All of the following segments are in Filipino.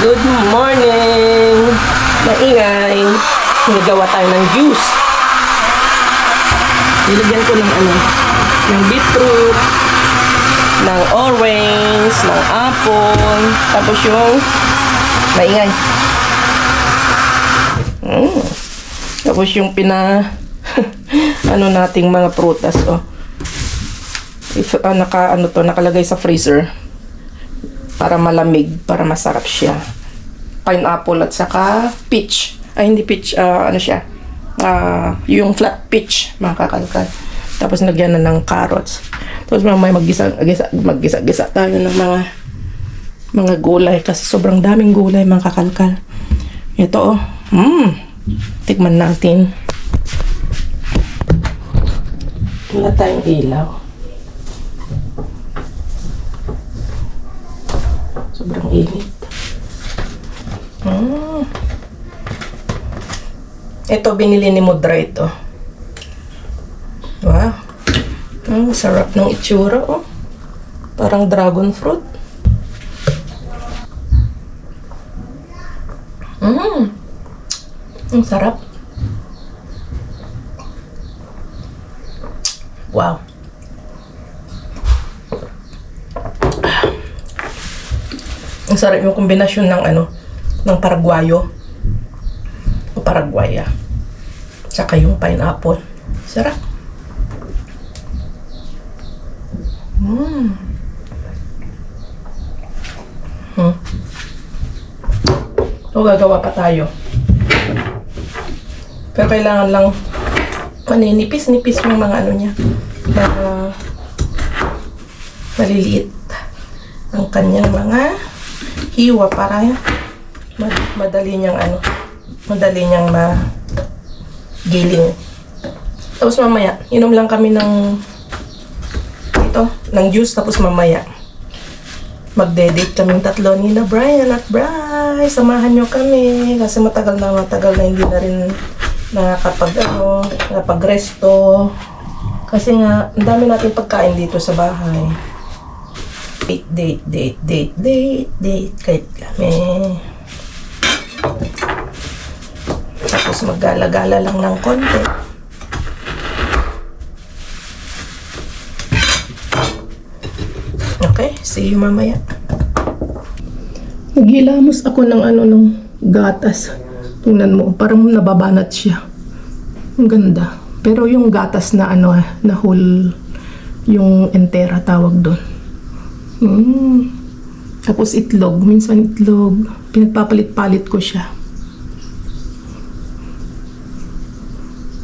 Good morning! Maingay. Nagawa tayo ng juice. Nilagyan ko ng beetroot, ng orange, ng apple, tapos yung maingay. Tapos yung nating mga prutas, oh. Nakalagay sa freezer para malamig, para masarap siya. Pineapple at saka peach. Ay, hindi peach, yung flat peach, mga kakalkal. Tapos nagyan na ng carrots. Tapos mamaya maggisa-gisa tayo ng mga gulay kasi sobrang daming gulay, mga kakalkal. Ito, oh. Tikman natin. Wala tayong ilaw. Sobrang init. Ito, binili ni Mudra ito. Wow. Sarap ng itsura, oh. Parang dragon fruit. Ang sarap. Wow. Ang sarap yung kombinasyon ng Paraguayo o Paraguaya. Tsaka yung pineapple. Sarap. O, gagawa pa tayo. Pero kailangan lang nipis-nipis yung mga niya. Maliliit ang kanyang mga hiwa para madali niyang magiling. Tapos mamaya, inom lang kami ng juice, tapos mamaya magde-date kaming tatlo ni na Brian at Bri. Samahan nyo kami kasi matagal na hindi na rin nakapag-resto. Kasi nga, ang dami natin pagkain dito sa bahay. Date kahit kami. Tapos maggala-gala lang ng konti. Okay, see you mamaya. Naghilamos ako ng gatas. Tingnan mo, parang nababanat siya. Ang ganda. Pero yung gatas na na whole, yung entera tawag doon. Tapos itlog, minsan itlog, pinagpapalit-palit ko siya.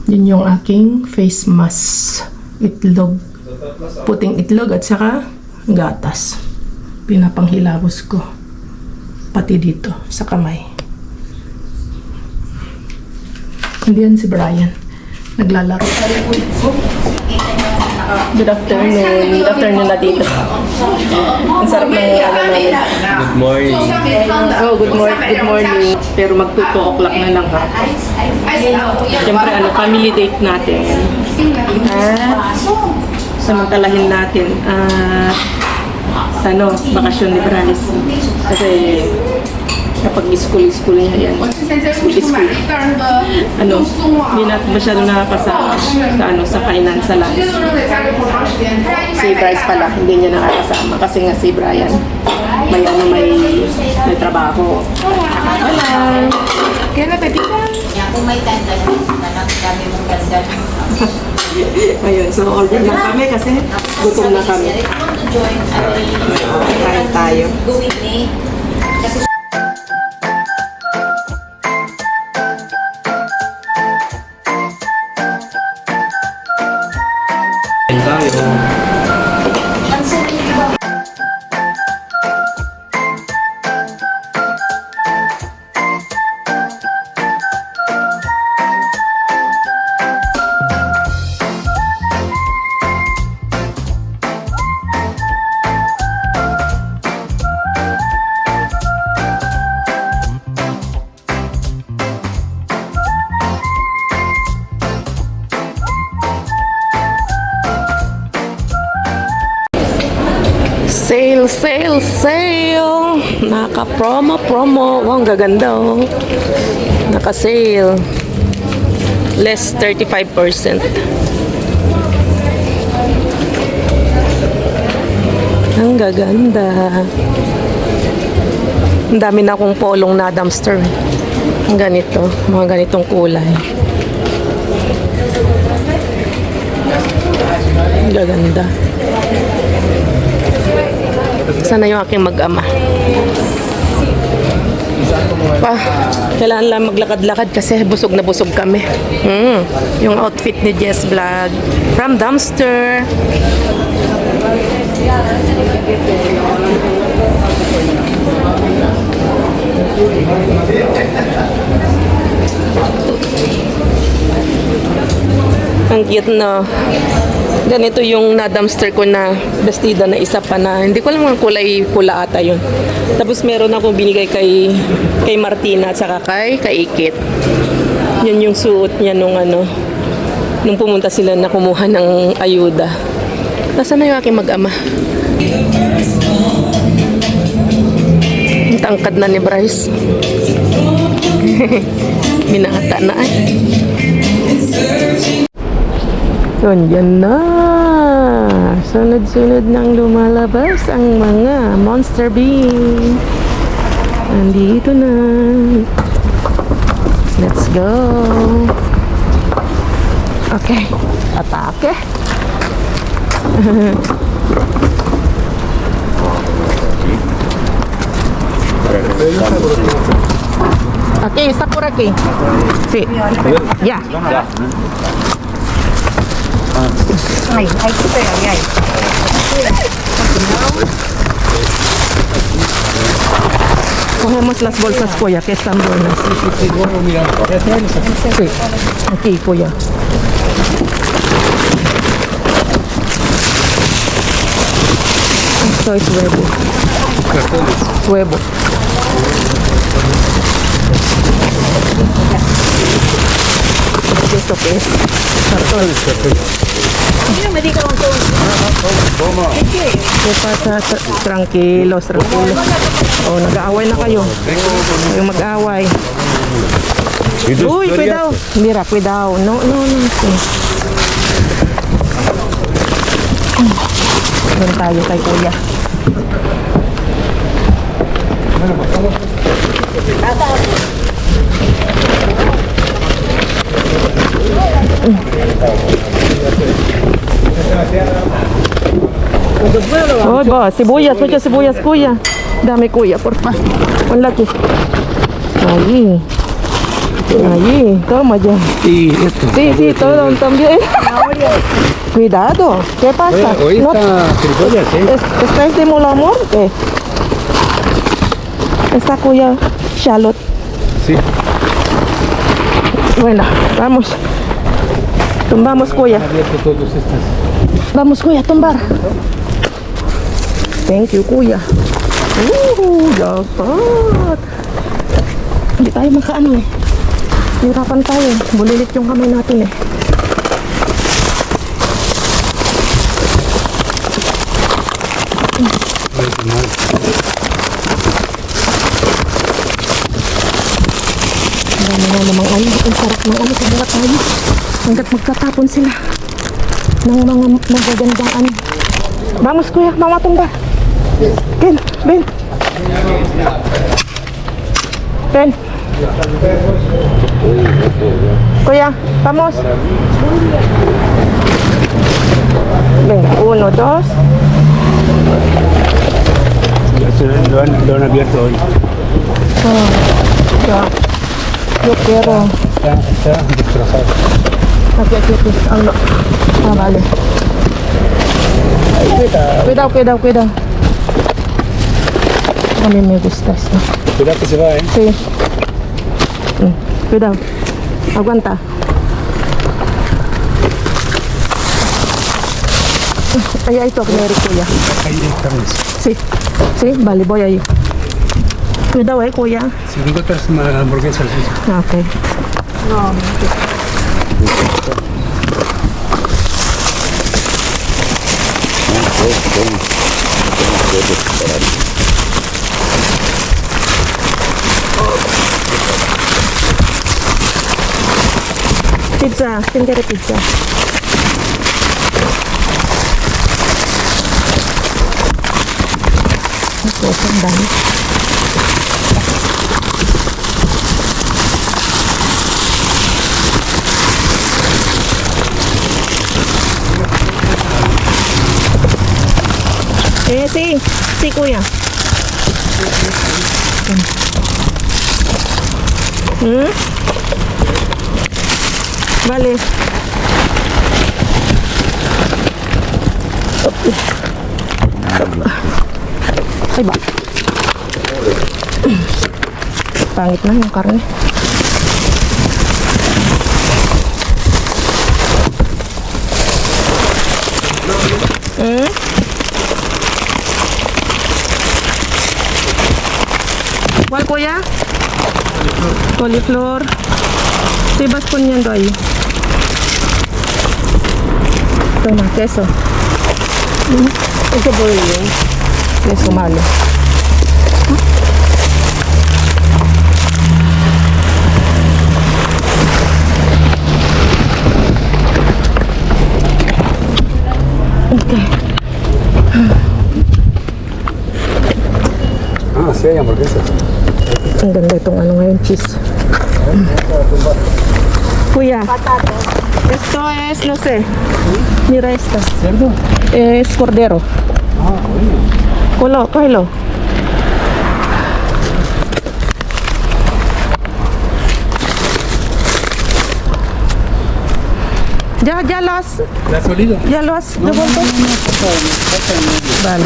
Yun yung aking face mask. Itlog, puting itlog at saka gatas. Pinapanghilamos ko. Pati dito, sa kamay. Andiyan si Brian. Naglalaro. Good afternoon. Good afternoon na dito. Ang sarap ng namin. Good morning. Oh, good morning. Pero mag-2 o'clock na lang, ha? Siyempre, family date natin. At samantalahin natin bakasyon ni Bryce. Kasi kapag school niya yan. School. Hindi na masyado nakakasama sa kainan sa lunch. Si Bryce pala, hindi niya nakakasama kasi nga si Brian may trabaho. Wala. Kaya na petita. Kung may tanda, kami mong ganda. Ayun, so order na kami kasi gutom na kami. Kain tayo. Go with me. Sale, sale, sale! Naka-promo. Wow, ang gaganda oh. Naka-sale. Less 35%. Ang gaganda. Ang dami na akong polong na dumpster. Ang ganito. Mga ganitong kulay. Ang gaganda. Sana yung aking mag-ama. Kailangan lang maglakad-lakad kasi busog na busog kami. Yung outfit ni Jess Vlog from dumpster. Ang cute na. Ganito yung na-dumpster ko na bestida na isa pa na. Hindi ko alam ang kulay pula ata yun. Tapos meron akong binigay kay Martina at saka kay Ikit. Yan yung suot niya nung pumunta sila na kumuha ng ayuda. Nasaan na yung aking mag-ama? Ang tangkad na ni Bryce. Binata na ay. So, yan na. Sunod-sunod nang lumalabas ang mga Monster Bean. Nandito na. Let's go. Okay. Atake. Okay, Sakura ki. Sí. Ya. Ay, quito ay. Cogemos las bolsas, Kuya, que están buenas. Sí. Aquí, Kuya. Esto es huevo. Huevo. ¿Esto qué es? Cartón. ¿Qué pasa? Tranquilos. Oh, nag-aaway na kayo. Yung mag-aaway. Uy, cuidado. Mira, cuidado. No. Doon tayo kay Kuya. Oh, ba, sibuyas, mucha sibuyas, Kuya. Dame, Kuya, porfa. Un laki. Ahí, toma ya. Y esto. Sí, todo también. Cuidado, ¿qué pasa? Hoy No, está frijoles, ¿eh? ¿Esta es de mola muerte? Esta Kuya, shallot. Sí. Bueno, vamos. Tumbamos, Kuya. Abierto todos estas. Vamos, Kuya, a tumbar. Thank you, Kuya. Dapat. Hindi tayo makaano eh. Hirapan tayo. Bulilit yung kamay natin eh. Dami na namang ano. Ang sarap ng ano. Kaya tayo. Hanggat magtatapon sila ng mga magagandang ano. Vamos, Kuya. Mama, tumba. Ken, ven. Ven. Kuya, vamos. Venga, 1, 2. Lo han abierto hoy. Ya. Yo quiero. Está destrozado. Aquí. Vale. Cuidado. A mí me gusta esto. Cuidado que se va, ¿eh? Sí. Cuidado. Aguanta. Ahí hay tu Kuya. Ahí estamos. Sí, vale, voy ahí. Cuidado, Kuya. Si encuentras una hamburguesa, sí. Ok. Pizza, tindere pizza. Ito, ang dami. Si kuya. Vale. Ay ba? Pangit na yung karne. ¿Cuál kuya? Cauliflower. Sí, vas poniendo ahí. Toma, queso. Queso por ello. Queso malo. Okay. Ah, sí hay hamburguesas. Ang ganda itong ano ngayon, cheese. Kuya. Esto es, no sé. Mira esta. ¿Cerdo? Es cordero. Ah, bueno. Cógelo. Ya lo has ¿La has olido? ¿Ya lo has devuelto? Vale.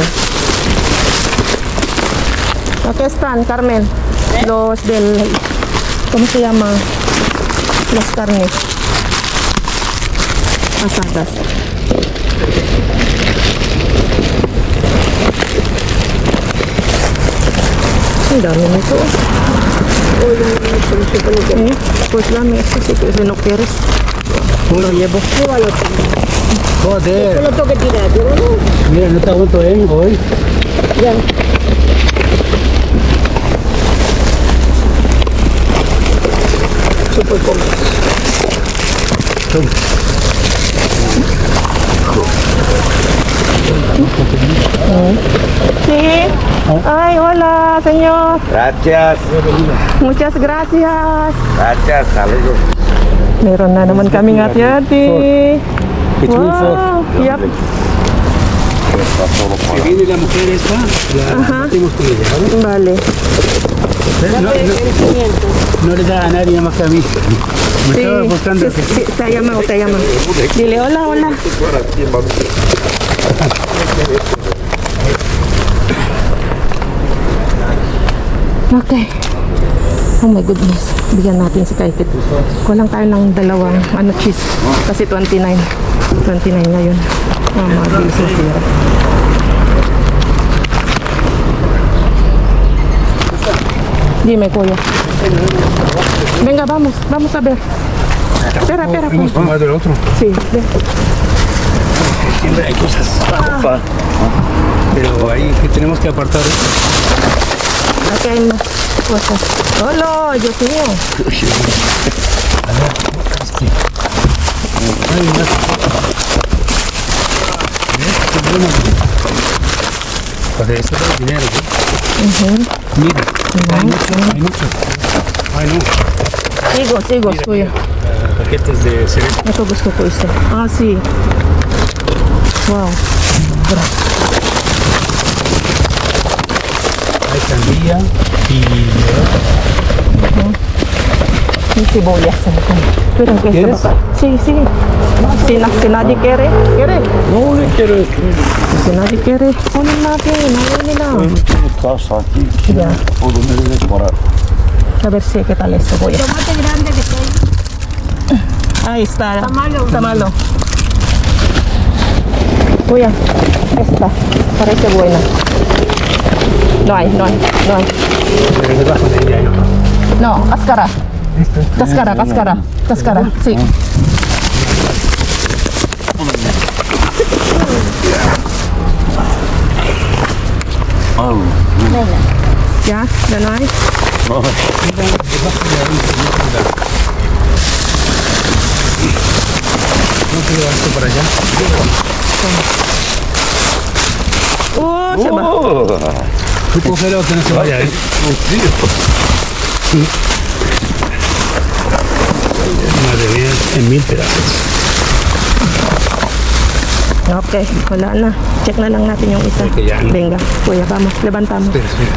Aquí están, Carmen. Los del... ¿Cómo se llama? Las carnes asadas. Ang dami nito. Pues dame eso, si no quieres. Lo llevo. Joder. Lo tengo que tirar, ¿no? Mira, no está junto hoy. Ya. Super cómodo. Sí. Ay, hola, señor. Gracias. Muchas gracias. Gracias, saludos. Meron na naman kaming hati-hati. Between Wow. Yep. Que viene la mujer esta, la metimos con ella, ¿vale? Vale. No le da a nadie más que a mí. Me Sí, estaba buscando. sí, te llama. Dile hola, hola. Okay. Oh my goodness. Bigyan natin si Kaikit. Kulang tayo ng dalawang cheese. Kasi 29. 29 ngayon. Mabilis na sira. Dime, kuya. Venga, vamos a ver. Espera. Hemos tomado el otro. Sí, ven. Siempre hay cosas. Pero ahí que tenemos que apartar. Aquí hay más cosas. Hola, Dios mío. Ay, más. Para eso da dinero, ¿sí? Mira, hay mucho. Ay, no. Sigo, kuya. Paquetes de cereza. Ito gusto ko isa. Ah, sí. Wow. Hay sandía y... May sibuyas. Pero ang ¿Quieres? Sí. Si nadie quiere. No le quiero Si nadie quiere, kunin natin. Ayaw nila. casa aquí. Ya. Puedo me decorar. A ver si, ¿qué tal esto? Voy a... Tomate grande que estoy. Ahí está. Está malo. Voy a... Esta. Parece buena. No hay. Pero debajo de ella, ¿no? No, cáscara. Cáscara. Sí. Ya, ya no hay. No. No quiero esto para allá. Se va. Tú cógelo que no se vaya, ¿eh? Madre mía, en 1000 pedazos. Okay, wala na. Check na lang natin yung isa. Okay, yan. Venga, kuya, vamos. Levantamos. Espera, espera.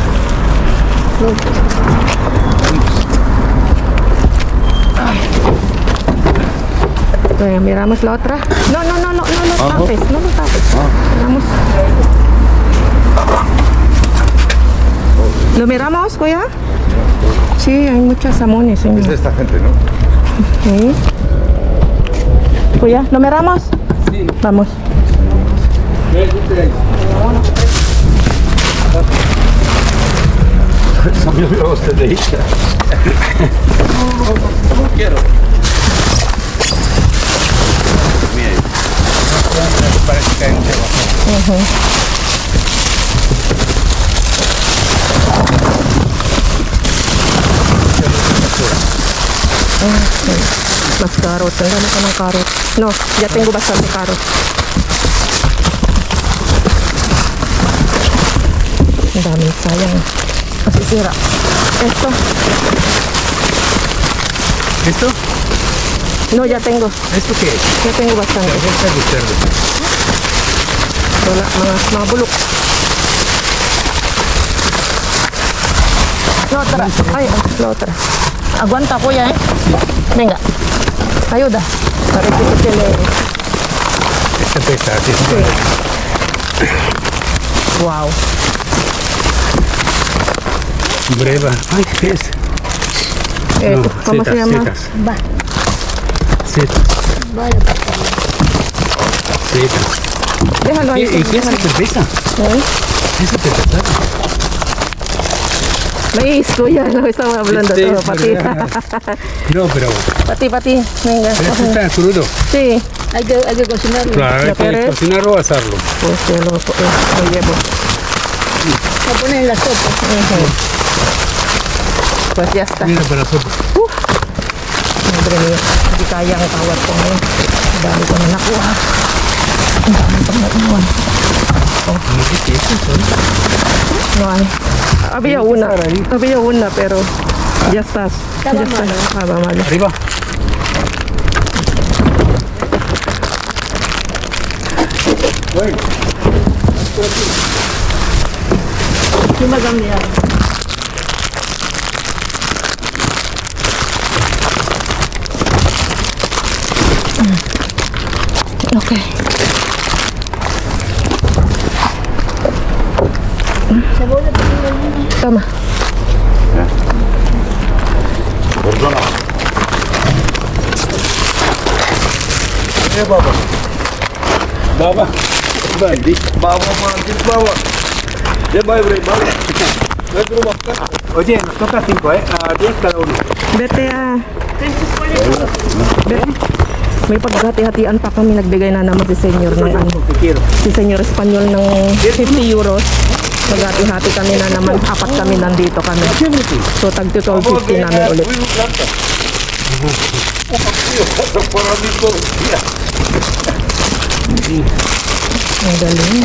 Miramos la otra. No tapes, no lo tapes. Miramos. ¿Lo miramos, kuya? Sí, hay muchas salmones, señor. Es de esta gente, ¿no? Sí. Kuya, ¿lo miramos? Sí. Vamos. Son mis amigos de Isla. No quiero. Mira, Parece que hay un debajo. Mas carrot. Ang dami ko ng carrot. No, ya tengo bastante carrot. Ang dami, sayang. Masisira. Esto. ¿Esto? No, ya tengo. ¿Esto qué es? Ya tengo bastante. Esta es de cerdo. Wala, mga bulok. La otra. Ay, la otra. Aguanta, kuya, eh. Venga. Ayuda. Para que se le... Esta pesa, así es. Wow. Breva. Ay, ¿qué es? No, ¿Cómo se setas, llama? setas. Va. Setas. Setas. Déjalo ahí. ¿Y qué es esta cerveza? ¿Eh? ¿Esa cerveza? Maíz, kuya. No estaba hablando Sí, todo. Pati. ¿verdad? No, pero Pati. Venga. esto está crudo. Sí. Hay que cocinarlo. Claro, hay ¿Lo que quieres? cocinarlo o asarlo. Pues ya lo llevo. Lo ponen en la sopa. Pues ya está. Mira para la sopa. Madre mía. Hindi kaya ang tawad ko ngayon. Ang dami ko na nakuha. Ang dami ko na iwan. ¿Qué es eso? No hay. Había una, pero ya estás. Estaba ya está. malo. Estaba malo. Arriba. Gumagam niya. Okay. Tama. perdona. Baba. Baba. Bandi. Baba, mandi, baba. Baba. Oye, nos toca 5, ¿eh? A 10 cada uno. Vete may paghati-hatian pa kami, nagbigay na naman si Senyor ng ano, Te quiero. si Senyor Espanyol ng 50 euros. Maghati-hati kami na naman, apat kami nandito kami. So tag 12.50 namin ulit. Muy blanca. Para mí todo el día. Ang galing.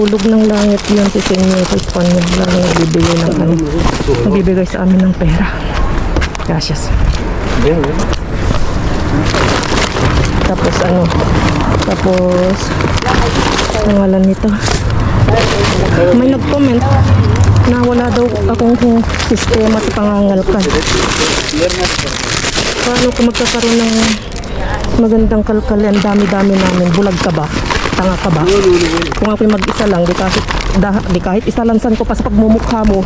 Hulog ng langit yun si Senyor Espanyol lang nagbibigay ng ano, nagbibigay sa amin ng pera. Gracias. Tapos pangalan nito. May nag-comment na wala daw akong sistema sa pangangalkal. Paano kung magkakaroon ng magandang kalkal? Ang dami-dami namin. Bulag ka ba? Tanga ka ba? Kung ako'y mag-isa lang, di kahit isalansan ko pa sa pagmumukha mo,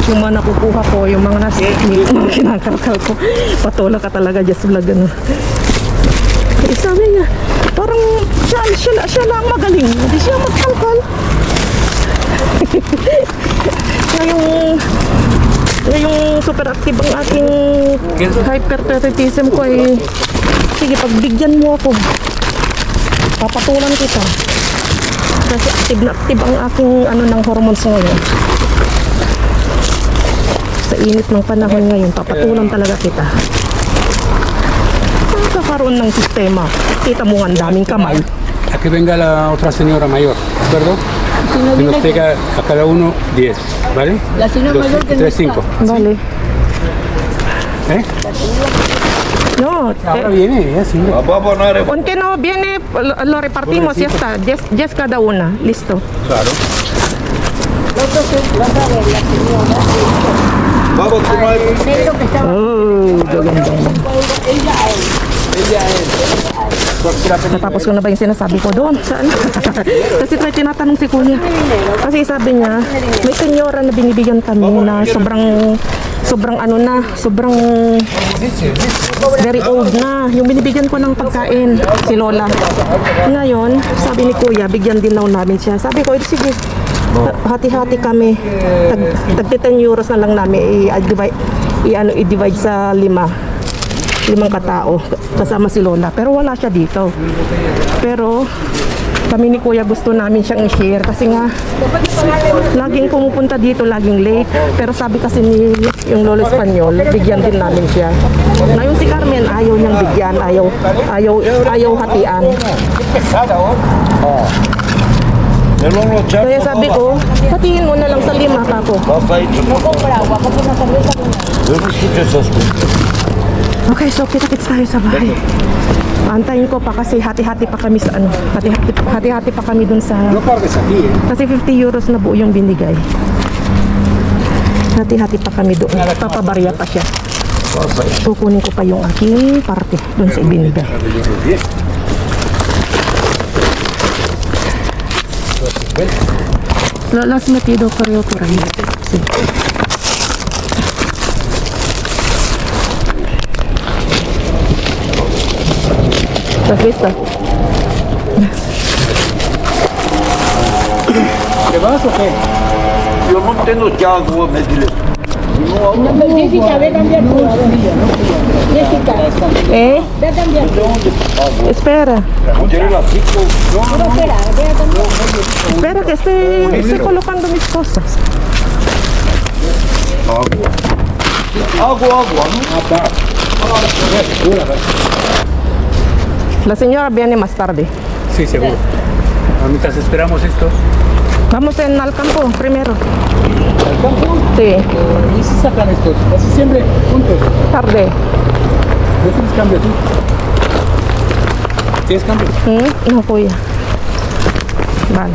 yung mga nakukuha ko, yung mga mga kinakalkal ko, patula ka talaga, just vlog ano. Eh, sabi niya, parang siya lang magaling, hindi siya magkalkal. Ngayong super active ang ating hyperpatriotism ko ay, sige, pagbigyan mo ako, papatulan kita. Kasi active na active ang aking ano ng hormones ngayon. Sa init ng panahon ngayon, papatulan talaga kita. Kakaroon ng sistema. Kita mo nga ang daming kamay. A que venga la otra señora mayor, ¿de acuerdo? Si no Que viene nos traiga a cada uno 10, ¿vale? La señora mayor que no 3, 5. Vale. ¿Eh? No, Ahora viene, ya sí. Baba no eres. ¿por qué no viene? Lo repartimos, ya está. 10 cada una. Listo. Claro. Los otros vas a ver la señora. Baba, tú no eres. El negro que estaba. Ella a él. Natapos ko na ba yung sinasabi ko doon? Saan? Kasi tayo tinatanong si Kuya. Kasi sabi niya, may senyora na binibigyan kami na sobrang ano na, sobrang very old na. Yung binibigyan ko ng pagkain, si Lola. Ngayon, sabi ni Kuya, bigyan din daw namin siya. Sabi ko, sige, hati-hati kami. Tag 10 euros na lang namin i-divide sa 5 katao kasama si Lola, pero wala siya dito. Pero kami ni Kuya gusto namin siyang i-share kasi nga laging pumupunta dito, laging late. Pero sabi kasi ni yung Lolo Espanyol, bigyan din namin siya. Ngayon si Carmen ayaw niyang bigyan, ayaw hatian. Kaya sabi ko, hatiin mo na lang sa 5 kako. Okay, so kita-kits tayo sa bahay. Antayin ko pa kasi hati-hati pa kami sa ano. Hati-hati pa kami dun sa... No parques aquí, ¿eh? Kasi 50 euros na buo yung binigay. Hati-hati pa kami doon. Papabarya pa siya. Kukunin ko pa yung aking parte dun sa ibinigay. Lo has metido creo por ahí. Sí. ¿Estás lista? ¿Te vas o qué? Yo no tengo ya agua, me dile. Jessica, ve a cambiar tú. Jessica, ve a cambiar tú. Espera. ¿Quieres la pico? Pero espera, ve a cambiar. Espera que estoy colocando mis cosas. Agua, ¿no? La señora viene más tarde. Sí, seguro. Mientras esperamos esto. Vamos al campo primero. ¿Al campo? Sí, ¿Y si sacan estos? Casi siempre juntos. tarde. ¿No tienes cambio tú? ¿Tienes cambio? No, Kuya. Vale.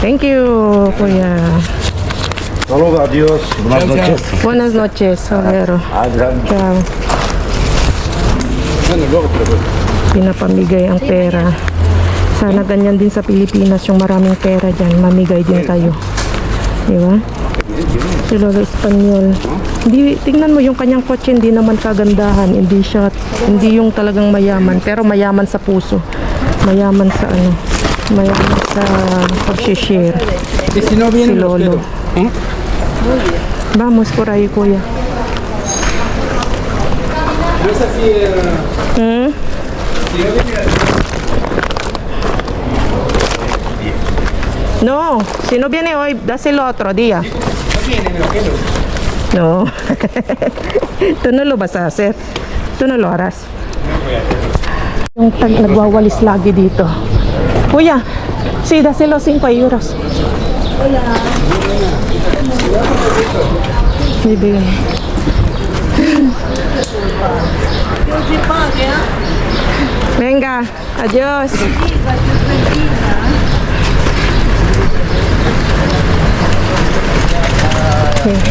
Thank you, Kuya. Hasta adiós. Buenas Chao, noches. Buenas noches, Solero. Adelante. Ciao. Bueno, luego te lo doy. Pinapamigay ang pera. Sana ganyan din sa Pilipinas, yung maraming pera dyan, mamigay din kayo. Di ba? Si Lolo Espanyol. Tingnan mo yung kanyang kotse, hindi naman kagandahan. Hindi yung talagang mayaman, pero mayaman sa puso. Mayaman sa ano, mayaman sa pag-share. Y si no vienen, Si los Lolo. quedo. ¿Eh? Vamos por ahí, Kuya. No es así, si no viene No, si no viene hoy, dáselo otro día. no viene, me lo quedo. No. Tú no lo vas a hacer. Tú no lo harás. Yung nagwawalis lagi dito. Kuya, sí, dáselo 5 euros. Bibigyan. Venga, adiós.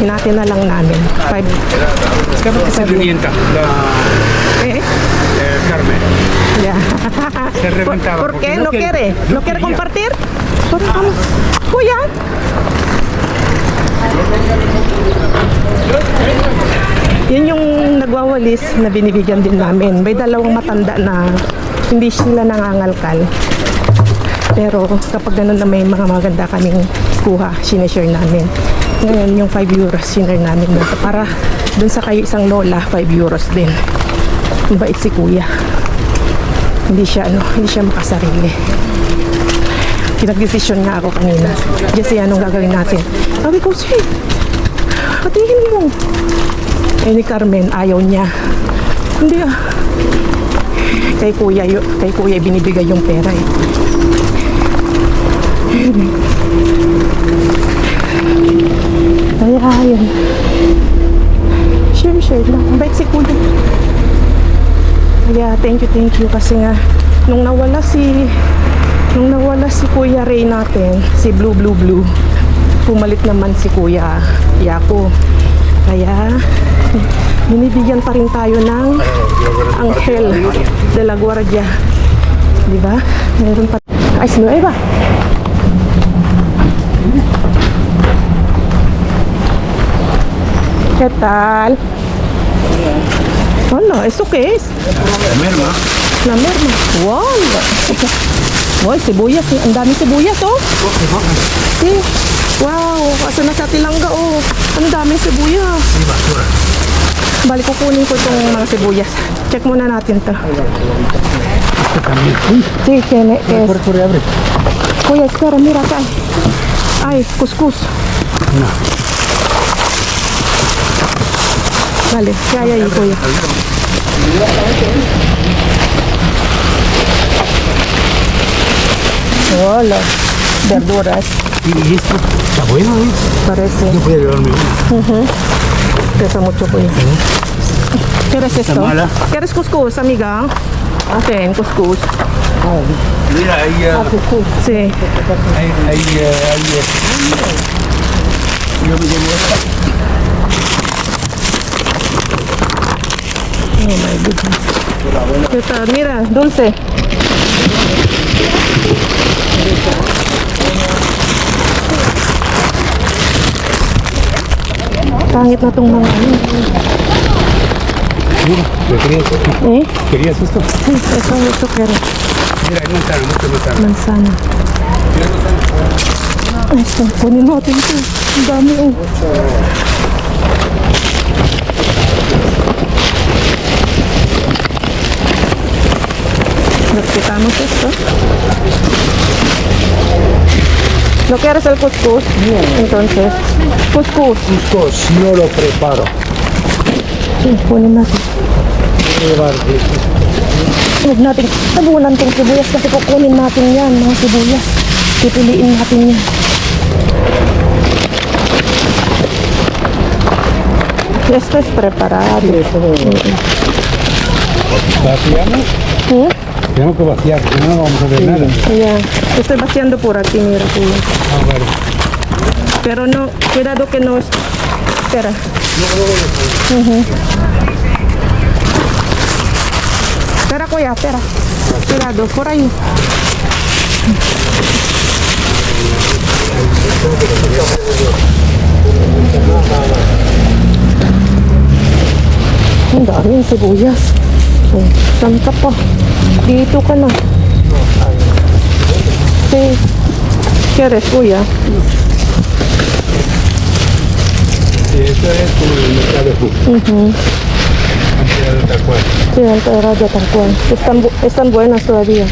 Hinati na lang namin. 5. Es que porque se revienta Carmen. Ya. Se reventaba, ¿Por porque qué? no ¿No quiere? quería. ¿No quiere compartir? Pues vamos. Kuya. Yun yung nagwawalis na binibigyan din namin. May dalawang matanda na hindi sila nangangalkal. Pero kapag ganun na may mga maganda kaming kuha, sineshare namin. Ngayon yung 5 euros sinare namin dito. Para dun sa kayo isang lola, 5 euros din. Mabait si kuya. Hindi siya makasarili. Kinag-desisyon nga ako kanina. Jesse, anong gagawin natin? Sabi ko, sige, hatiin mo. Eh ni Carmen, ayaw niya. Hindi ah. Kay kuya binibigay yung pera eh. Kaya ayun. Share lang. Ang bait si kuya. Kaya thank you kasi nga nung nawala si Kuya Ray natin, si Blue, pumalit naman si Kuya Yako. Kaya binibigyan pa rin tayo ng Angel de la Guardia. Di ba? Meron pa. Ay, sino ay ba? ¿Qué tal? Hola, ¿eso qué es? La merma. Wow! Wow, sibuyas. Ang dami sibuyas, oh. Sí. Wow, kaso nasa Tilanga, oh. Ang dami sibuyas. Balik kukunin ko itong mga sibuyas. Check muna natin to. Sí, tiene que es. Kuya, espera, mira acá. Ay, cuscús. Vale, ¿qué hay ahí, kuya? Hola, verduras. Y esto está bueno, ¿eh? Parece. Yo voy a llevarme uno. Pesa mucho, kuya. ¿Quieres esto? mala. ¿Quieres cuscús, amiga? Ok, cuscús. Mira, ahí, Sí. yo me llevo esta. Oh my goodness. ¿Qué tal? Mira, dulce. Pangit na tong mga ano. Mira, ¿me querías esto? Eh? ¿Querías esto? Sí, eso quiero. Mira, hay manzana, mucha manzana. Manzana. Ay, ito. Kunin natin ito. Ang dami, oh. Quitamos esto. ¿No quieres el cuscús? Entonces, cuscús. Cuscos no lo preparo. Sí, kunin natin. Huwag natin, tabunan natin sibuyas kasi kukunin natin yan, mga sibuyas. Pipiliin natin yan. Esto es preparado. ¿Vaciamos? ¿Mm? Tenemos que vaciar, si no, no vamos a ver nada. Ya, estoy vaciando por aquí, mira, kuya. Ah, vale. Pero no, cuidado que no. Espera. Espera, kuya, espera. Cuidado, por ahí. Ang daming sibuyas. Oh, saan ka pa? Dito ka na. Sí. ¿Quieres, kuya? Sí, esto es como el mercado de Juc. Antes de tal cual. Sí, entera ya tal cual. Están buenas todavía.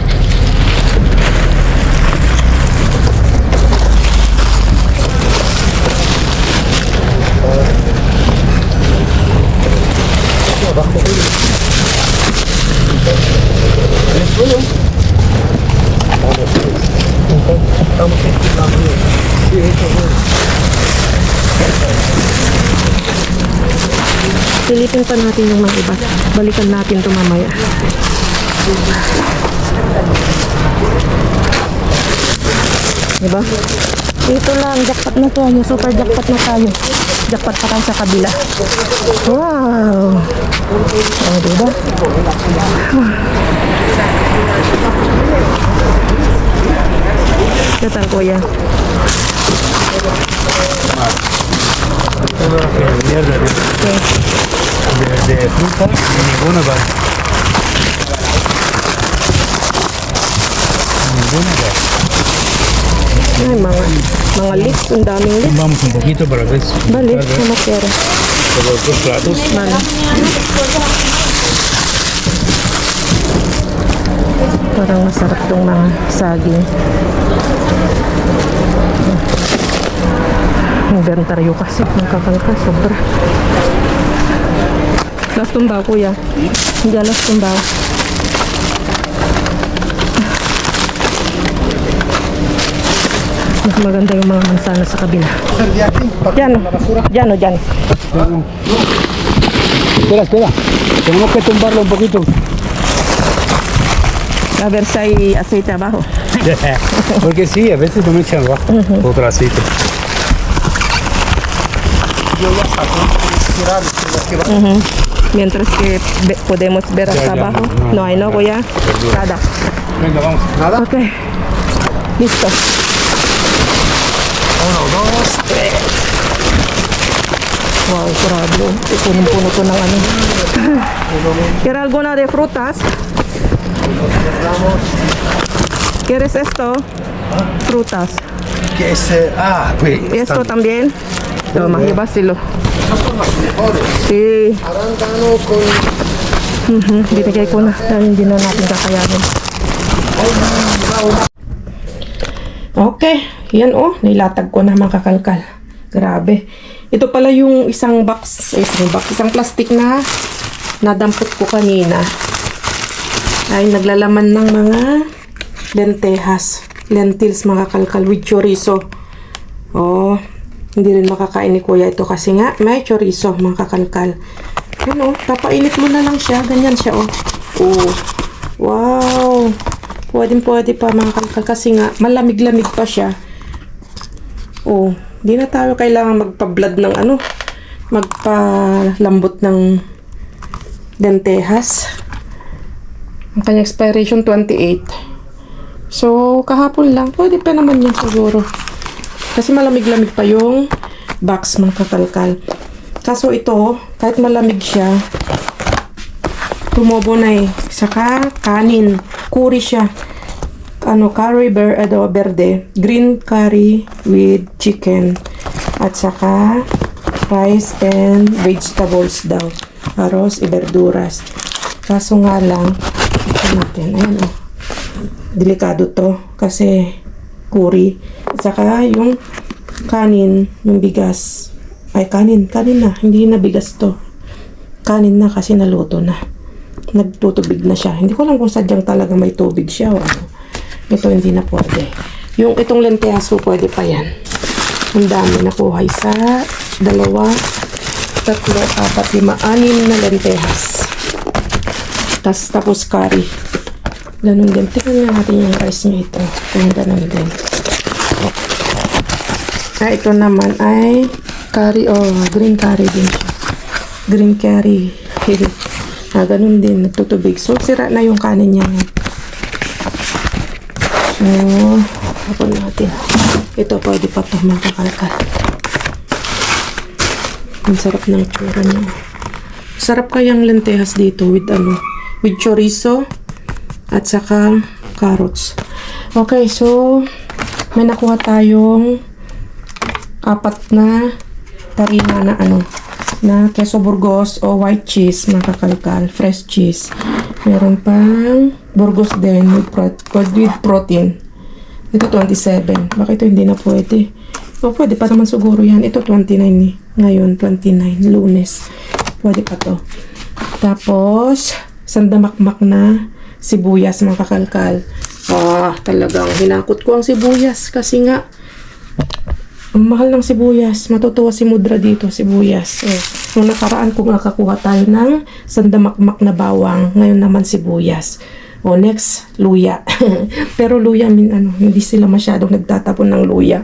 Silipin pa natin yung mga iba. Balikan natin ito mamaya. Diba? Ito lang, jackpot na tayo. Super jackpot na tayo. Jackpot pa tayo sa kabila. Wow! Oh, diba? ¿Qué tal, kuya? Todo lo que mierda de fruta y ninguno va. Ninguno va. Ay, mga lips. Ang daming lips. Vamos un poquito para ver si Vale, como quiera. por los dos platos. Vale. Parang masarap tong mga saging. Inventaryo kasi. Nagkakalka. Sobra. Last tumbaw, kuya. Hindi last tumbaw. Mas maganda yung mga mansana sa kabila. Diyan. Diyan o, diyan. Espera, espera. Tenemos que tumbarlo un poquito. A ver si hay aceite abajo. Porque sí, a veces no me echan abajo. Otro aceite. Mientras que podemos ver hasta ya, abajo. no, No hay, no, kuya. Nada. Venga, vamos. ¿Nada? Ok. Listo. 1, 2, 3. Wow, grabe. Punong-puno to ng ano. ¿Quieres alguna de frutas? ¿Quieres esto? Frutas. Que es, pues. ¿Esto también? Toma, llévaselo. Sí. Arándano con. Binigay ko na dahil hindi na natin kakayanin. Okay, yan nilatag ko na mga kakalkal. Grabe. Ito pala yung isang plastic na nadampot ko kanina. Ay naglalaman ng mga lentils mga kalkal with chorizo. Hindi rin makakain ni kuya ito kasi nga may chorizo mga kakalkal. Papainit mo na lang siya, ganyan siya wow, pwede pa mga kalkal kasi nga malamig-lamig pa siya. Di na tayo kailangan magpa-blood ng magpalambot ng lentejas. Ang kanyang expiration 28. So kahapon lang, pwede pa naman yan siguro kasi malamig-lamig pa yung box mga kakalkal. Kaso ito, kahit malamig siya, tumobo na saka kanin, curry siya. Curry verde, green curry with chicken. At saka rice and vegetables daw. Arroz, verduras. Kaso nga lang, ito natin, ayan delikado to kasi curry. At saka yung kanin, yung bigas. Ay, kanin na. Hindi na bigas to. Kanin na kasi naluto na. Nagtutubig na siya. Hindi ko lang kung sadyang talaga may tubig siya o ano. Ito hindi na pwede. Itong lentejas pwede pa yan. Ang dami nakuha. 1, 2, 3, 4, 5, 6 na lentejas. Tapos curry. Ganun din. Tingnan na natin yung rice niya ito. Kung ganun din. Ito naman ay curry green curry din siya. Green curry. Ganun din. Nagtutubig. So, sira na yung kanin niya. So, hapon natin. Ito, pwede pa ito mga kakalkal. Ang sarap ng tsura niya. Sarap kayang lentejas dito with chorizo at saka carrots. Okay, so may nakuha tayong 4 na tarina na queso Burgos o white cheese mga kakalkal, fresh cheese. Meron pang Burgos din with protein. Ito 27. Bakit ito hindi na pwede? Pwede pa naman siguro yan. Ito 29 ngayon, 29 Lunes. Pwede pa to. Tapos sandamakmak na sibuyas mga kakalkal. Talagang hinakot ko ang sibuyas kasi nga ang mahal ng sibuyas. Matutuwa si Mudra dito, sibuyas. Nung nakaraan kung nakakuha tayo ng sandamakmak na bawang, ngayon naman sibuyas. Next, luya. Pero luya, hindi sila masyadong nagtatapon ng luya.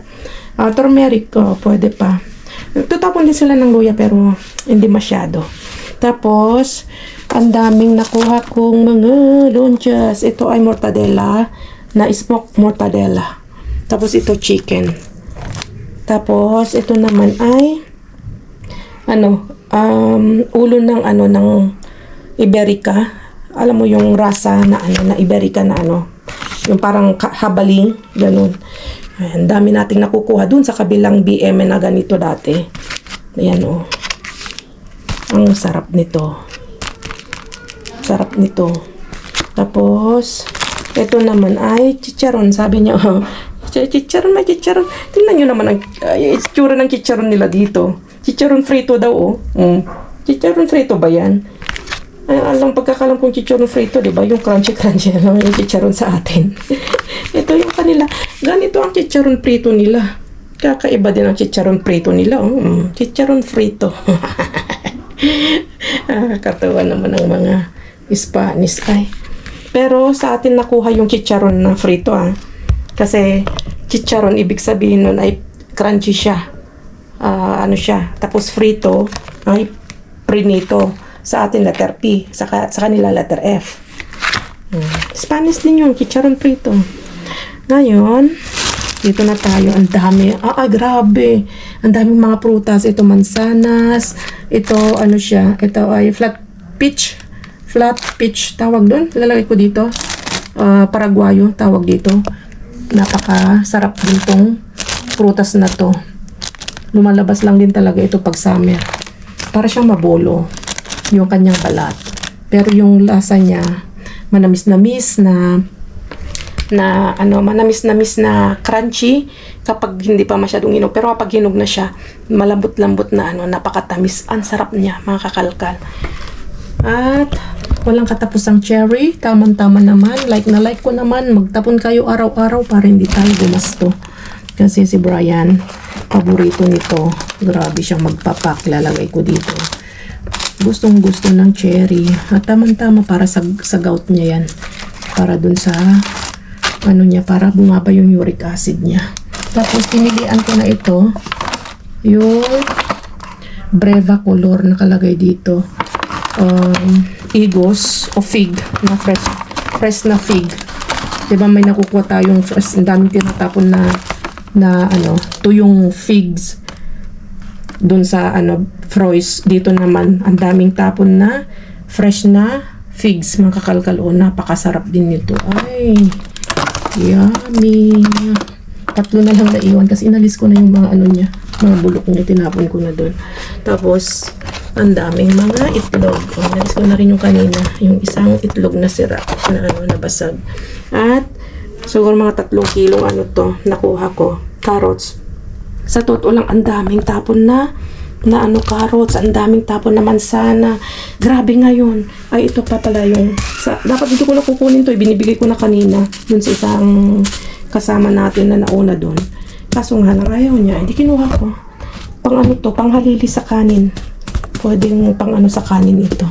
Turmeric, pwede pa. Tutapon din sila ng luya pero hindi masyado. Tapos, ang daming nakuha kong mga lunches. Ito ay mortadella, na smoked mortadella. Tapos ito chicken. Tapos, ito naman ay ulo ng ng Iberica. Alam mo yung rasa na na Iberica na yung parang habaling, ganun. Ang dami nating nakukuha dun sa kabilang BM na ganito dati. Ayan Ang sarap nito. Sarap nito. Tapos, Ito naman ay chicharon. Sabi niya, oh, chicharon, may chicharon. Tingnan nyo naman ang itsura ng chicharon nila dito. Chicharon frito daw, oh. Chicharon frito ba yan? Ay, alam, pagkakalam kong chicharon frito, di ba? Yung crunchy-crunchy na lang yung chicharon sa atin. Ito yung kanila. Ganito ang chicharon frito nila. Kakaiba din ang chicharon frito nila, oh. Chicharon frito. Katawa naman ang mga Spanish ay. Pero sa atin nakuha yung chicharon na frito, kasi chicharon ibig sabihin nun ay crunchy siya. Ano siya, tapos frito ay prinito. Sa atin letter P, sa kanila letter F. Spanish din yung chicharon frito. Ngayon, dito na tayo. Ang dami. Grabe. Ang daming mga prutas. Ito mansanas. Ito ano siya. Ito ay flat peach. Flat peach tawag doon. Lalagay ko dito. Paraguayo tawag dito. Napakasarap din tong prutas na to. Lumalabas lang din talaga ito pag summer. Para siyang mabolo yung kanyang balat. Pero yung lasa niya manamis-namis na manamis-namis na crunchy kapag hindi pa masyadong hinog. Pero kapag hinog na siya, malambot-lambot na napakatamis. Ang sarap niya, mga kakalkal. At walang katapusang cherry. Tamang-tama naman. Like na like ko naman. Magtapon kayo araw-araw para hindi tayo gumasto. Kasi si Brian, paborito nito. Grabe siyang magpapak. Lalagay ko dito. Gustong-gusto ng cherry. At tamang-tama para sa gout niya yan. Para dun sa niya, para bumaba yung uric acid niya. Tapos pinilian ko na ito. Yung Breva color nakalagay dito. Igos o fig na fresh na fig. Diba may nakukuha tayong fresh, ang daming tinatapon na tuyong figs dun sa froys. Dito naman ang daming tapon na fresh na figs, mga kakalkal. Napakasarap din nito. Ay, yummy. 3 na lang naiwan kasi inalis ko na yung mga niya, mga bulok niya, tinapon ko na doon. Tapos ang daming mga itlog. Inalis ko na rin yung kanina, yung isang itlog na sira na nabasag. At siguro mga 3 kilong nakuha ko. Carrots. Sa totoo lang, ang daming tapon na carrots, ang daming tapon na mansana. Grabe ngayon. Ay, ito pa pala yung dapat dito ko na kukunin to. Binibigay ko na kanina dun sa isang kasama natin na nauna dun. Kaso nga lang ayaw niya. Hindi kinuha ko. Panghalili sa kanin. Pwedeng sa kanin ito.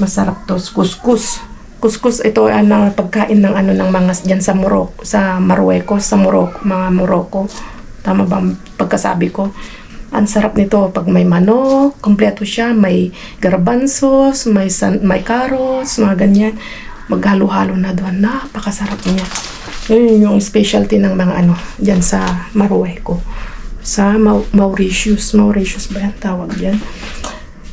Masarap to. Kuskus. Kuskus ito ang pagkain ng ng mga diyan sa Morocco, sa Marruecos, sa Morocco, mga Morocco. Tama ba pagkasabi ko? Ang sarap nito pag may manok, kompleto siya, may garbanzos, may carrots, mga ganyan. Maghalo-halo na doon. Napakasarap niya. Yun yung specialty ng mga diyan sa Marruecos. Sa Mauritius ba yan tawag yan?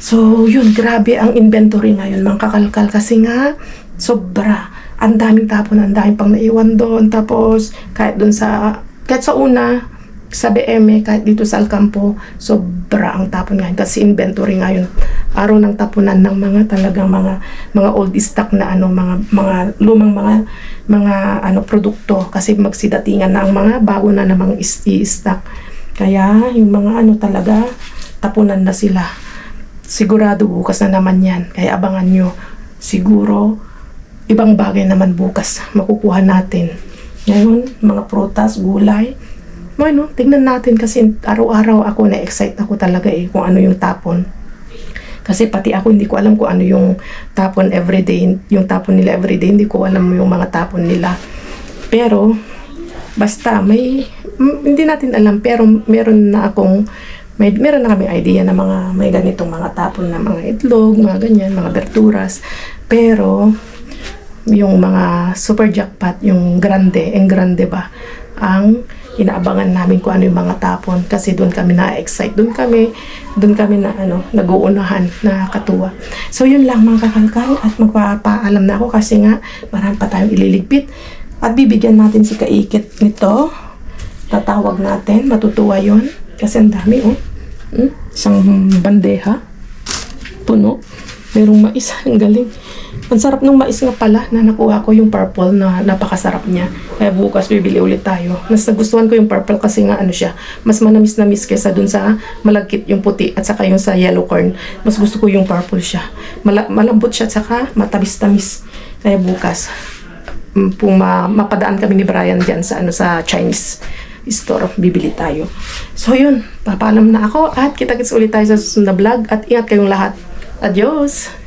So, yun, grabe ang inventory ngayon, mga kakalkal. Kasi nga, sobra. Ang daming tapon, ang daming pang naiwan doon. Tapos, kahit sa una, sa BM, kahit dito sa Alcampo, sobra ang tapon ngayon. Kasi inventory ngayon, araw ng tapunan ng talagang mga old stock na mga lumang mga produkto. Kasi magsidatingan na ang mga bago na namang i-stock. Kaya, yung mga talaga, tapunan na sila. Sigurado bukas na naman yan. Kaya abangan nyo. Siguro, ibang bagay naman bukas makukuha natin. Ngayon, mga prutas, gulay. Tingnan natin kasi araw-araw ako na-excite ako talaga kung ano yung tapon. Kasi pati ako hindi ko alam kung ano yung tapon everyday. Yung tapon nila everyday, hindi ko alam yung mga tapon nila. Pero, basta hindi natin alam, pero meron na kaming idea na may ganitong mga tapon na mga itlog, mga ganyan, mga berturas. Pero yung mga super jackpot, yung grande ba, ang inaabangan namin kung ano yung mga tapon. Kasi doon kami na-excite, doon kami nag-uunahan, nakakatuwa. So yun lang mga kakalkal, at magpapaalam na ako kasi nga marami pa tayong ililigpit. At bibigyan natin si Kaikit nito. Tatawag natin, matutuwa yun. Kasi ang dami, isang bandeha. Puno. Merong mais, ang galing. Ang sarap ng mais nga pala na nakuha ko yung purple na napakasarap niya. Kaya bukas bibili ulit tayo. Mas nagustuhan ko yung purple kasi nga ano siya, mas manamis-namis kaysa dun sa malagkit yung puti at saka yung sa yellow corn. Mas gusto ko yung purple siya. Malambot siya at saka matamis-tamis. Kaya bukas, kung mapadaan kami ni Brian dyan sa, sa Chinese store, bibili tayo. So yun, papaalam na ako at kita-kits ulit tayo sa susunod na vlog at ingat kayong lahat. Adios!